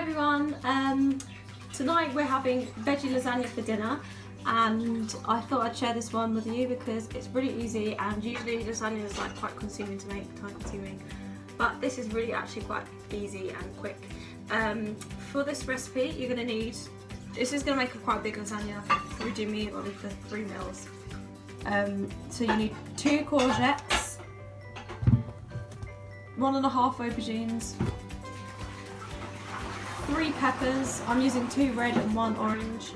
everyone, tonight we're having veggie lasagna for dinner, and I thought I'd share this one with you because it's really easy, and usually lasagna is like quite consuming to make, time consuming, but this is really actually quite easy and quick. For this recipe you're going to need, this is going to make a quite big lasagna, we do meat on for 3 meals. So you need 2 courgettes, 1.5 aubergines, 3 peppers, I'm using 2 red and 1 orange,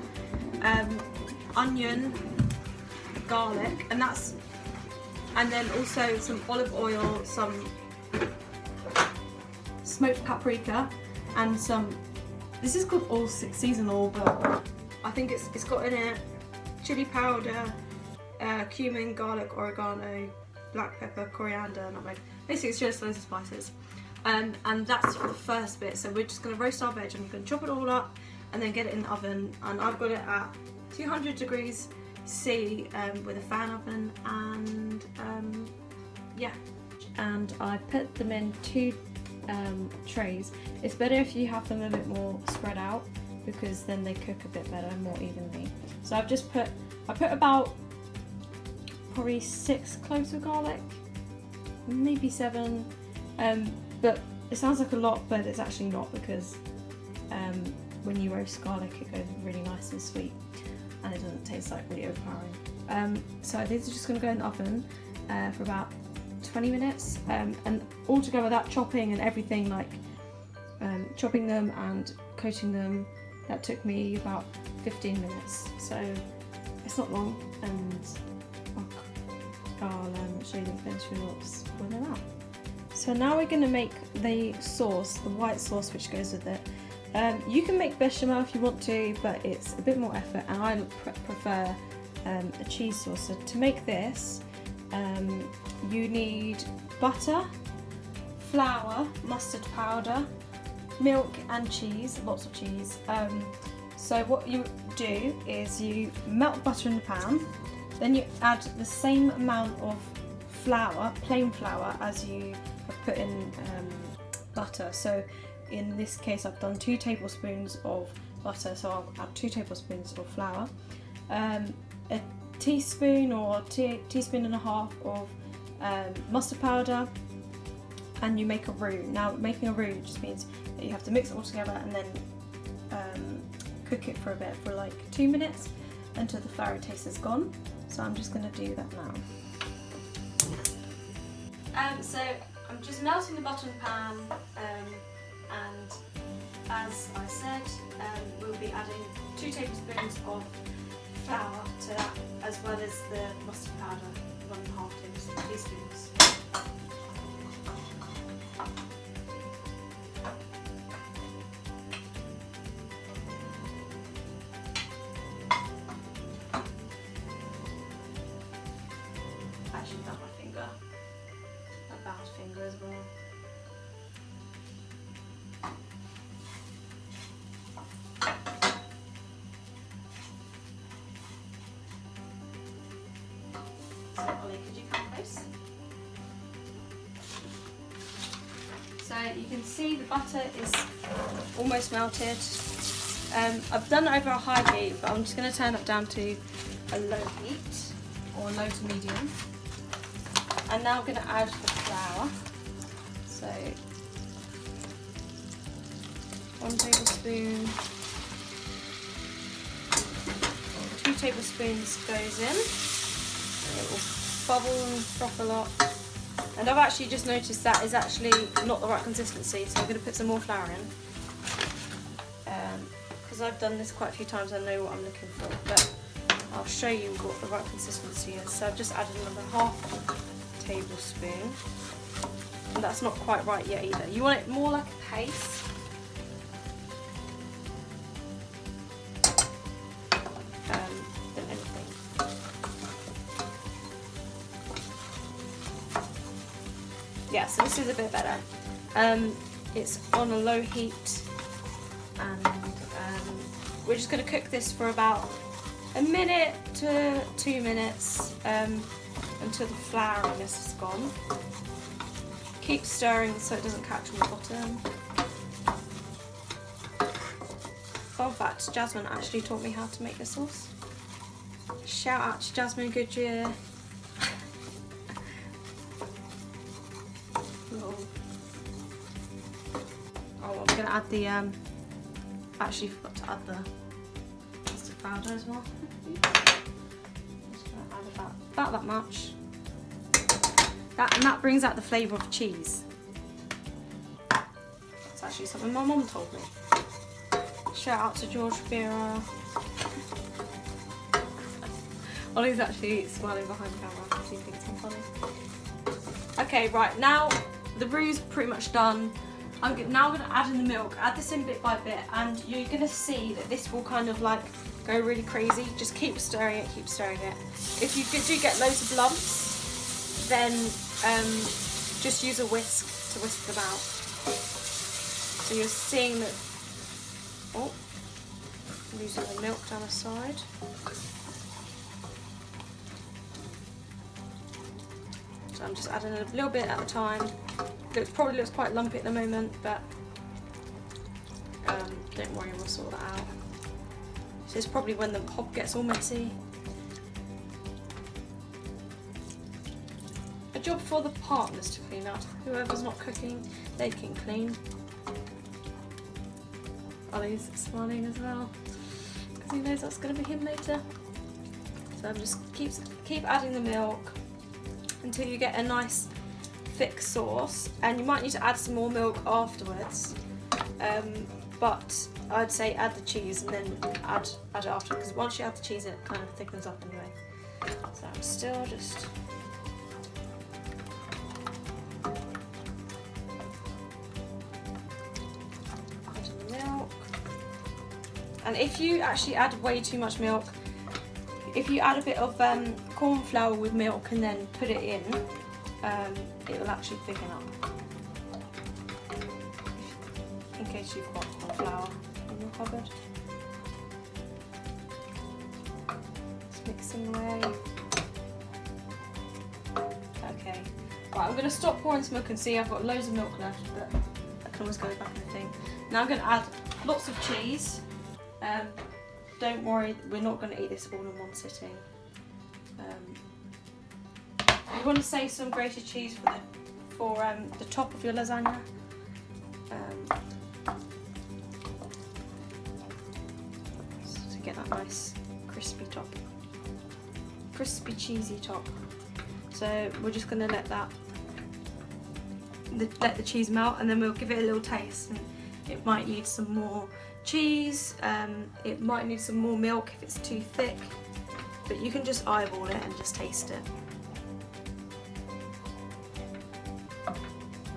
onion, garlic, and then also some olive oil, some smoked paprika, and some, this is called all seasonal, but I think it's got in it chilli powder, cumin, garlic, oregano, black pepper, coriander, nutmeg. Basically it's just loads of spices. And that's for the first bit, so we're just going to roast our veg and we're going to chop it all up and then get it in the oven, and I've got it at 200 degrees C with a fan oven, and yeah, and I put them in 2 trays. It's better if you have them a bit more spread out because then they cook a bit better and more evenly. So I put about probably 6 cloves of garlic, maybe 7. But it sounds like a lot, but it's actually not, because when you roast garlic it goes really nice and sweet and it doesn't taste like really overpowering. So these are just going to go in the oven for about 20 minutes, and altogether that chopping and everything, like chopping them and coating them, that took me about 15 minutes, so it's not long, and I'll show you the finished results when they're out. So now we're going to make the sauce, the white sauce which goes with it. You can make bechamel if you want to, but it's a bit more effort, and I prefer a cheese sauce. So to make this, you need butter, flour, mustard powder, milk and cheese, lots of cheese. So what you do is you melt butter in the pan, then you add the same amount of flour, plain flour, as you have put in butter. So in this case I've done 2 tablespoons of butter, so I'll add 2 tablespoons of flour, a teaspoon or teaspoon and a half of mustard powder, and you make a roux. Now making a roux just means that you have to mix it all together and then cook it for a bit, for like 2 minutes, until the flour taste is gone. So I'm just going to do that now. So I'm just melting the butter in the pan, and as I said, we'll be adding 2 tablespoons of flour to that, as well as the mustard powder, 1.5 teaspoons. Actually, without my finger. A bad finger as well. So Ollie, could you come close? So you can see the butter is almost melted. I've done it over a high heat, but I'm just going to turn it down to a low heat, or low to medium. And now I'm going to add the flour. So 1 tablespoon, 2 tablespoons goes in. It will bubble and froth a lot. And I've actually just noticed that is actually not the right consistency, so I'm going to put some more flour in. Because I've done this quite a few times, I know what I'm looking for, but I'll show you what the right consistency is. So I've just added another 1/2 tablespoon, and that's not quite right yet either. You want it more like a paste. Than anything. Yeah, so this is a bit better. It's on a low heat, and we're just going to cook this for about 1 minute to 2 minutes. Until the flouriness is gone. Keep stirring so it doesn't catch on the bottom. Fun fact, Jasmine actually taught me how to make this sauce. Shout out to Jasmine Goodyear. Oh, I'm gonna add the actually forgot to add the mustard powder as well. Just gonna add about that much. That brings out the flavour of cheese. That's actually something my mum told me. Shout out to George Vera. Ollie's actually smiling behind the camera because he thinks I'm funny. Okay, right, now the roux's pretty much done. I'm now going to add in the milk, add this in bit by bit, and you're going to see that this will kind of like go really crazy. Just keep stirring it, keep stirring it. If you do get loads of lumps, then just use a whisk to whisk them out. So you're seeing that, oh, I'm using the milk down the side. So I'm just adding a little bit at a time. Probably looks quite lumpy at the moment, but don't worry, we'll sort that out. So it's probably when the hob gets all messy. A job for the partners to clean up. Whoever's not cooking, they can clean. Ollie's smiling as well, because he knows that's going to be him later. So I'm just keep adding the milk until you get a nice thick sauce, and you might need to add some more milk afterwards, but I'd say add the cheese and then add it after, because once you add the cheese it kind of thickens up anyway. So I'm still just adding the milk, and if you actually add way too much milk, if you add a bit of corn flour with milk and then put it in, it will actually thicken up. In case you've got corn flour in your cupboard. Just mixing away. Okay. Right, I'm going to stop pouring some milk and see I've got loads of milk left, but I can always go back in the thing. Now I'm going to add lots of cheese. Don't worry, we're not going to eat this all in one sitting. You want to save some grated cheese for the top of your lasagna. To get that nice crispy top, crispy cheesy top. So we're just going to let the cheese melt, and then we'll give it a little taste. And it might need some more cheese. It might need some more milk if it's too thick, but you can just eyeball it and just taste it.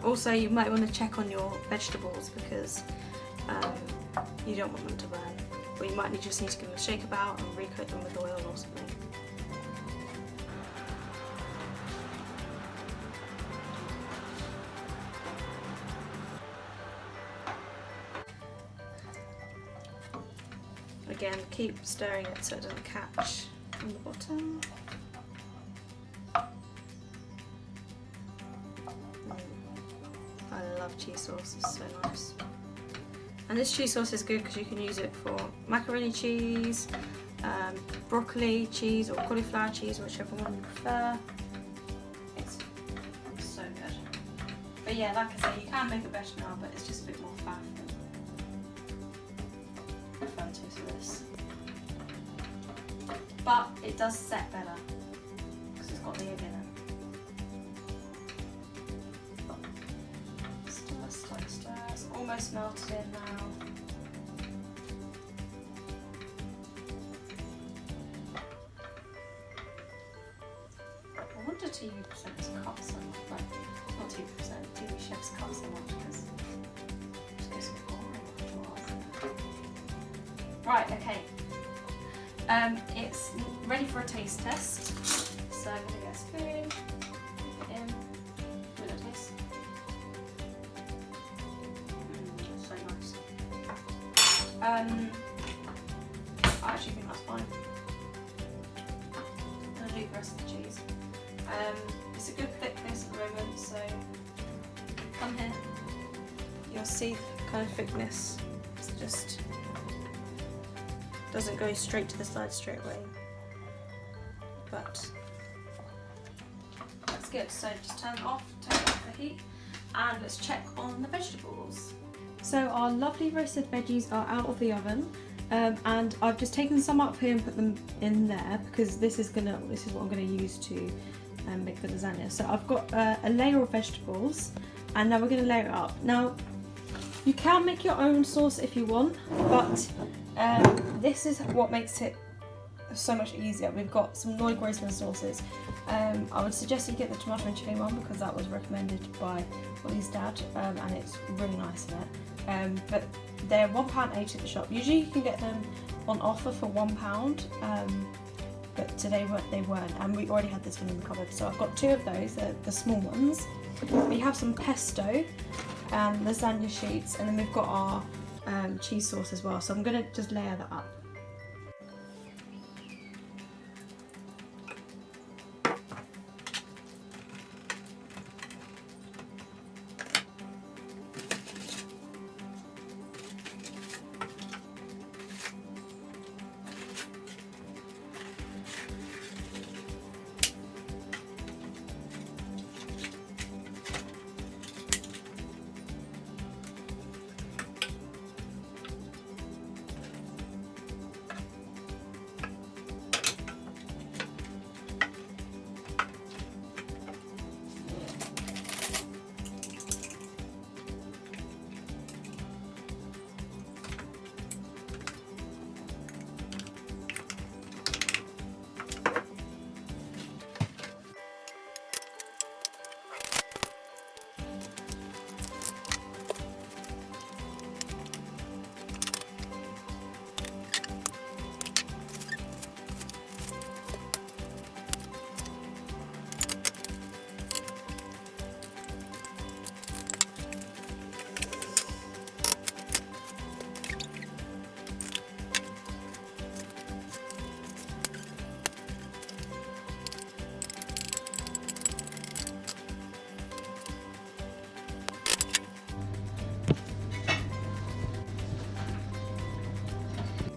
Also, you might want to check on your vegetables, because you don't want them to burn. Or you might just need to give them a shake about and recoat them with oil or something. Again, keep stirring it so it doesn't catch on the bottom. I love cheese sauce, it's so nice. And this cheese sauce is good because you can use it for macaroni cheese, broccoli cheese, or cauliflower cheese, whichever one you prefer. It's so good. But yeah, like I say, you can make a bechamel, but it's just a bit more faff than fancy for this. But it does set better because it's got the egg in it. Stir. It's almost melted in now. I wonder TV presenters cut so much, like, not TV chefs cut so much, because it just gets a bit boring after a while. Right, okay. It's ready for a taste test. So I'm going to get a spoon, put it in, give it a taste. So nice. I actually think that's fine. I'll do the rest of the cheese. It's a good thickness at the moment, so come here. You'll see the kind of thickness. It's just doesn't go straight to the side straight away. But that's good. So just turn off the heat, and let's check on the vegetables. So our lovely roasted veggies are out of the oven, and I've just taken some up here and put them in there because this is what I'm gonna use to make the lasagna. So I've got a layer of vegetables, and now we're gonna layer it up. Now you can make your own sauce if you want, but this is what makes it so much easier. We've got some Loyd Grossman sauces. I would suggest you get the tomato and chilli one because that was recommended by Ollie's dad, and it's really nice in it. But they're £1 each at the shop. Usually you can get them on offer for £1, but today they weren't, and we already had this one in the cupboard. So I've got 2 of those, the small ones. We have some pesto and Lasagne Sheets, and then we've got our cheese sauce as well. So I'm gonna just layer that up.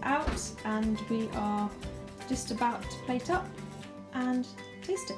Out, and we are just about to plate up and taste it.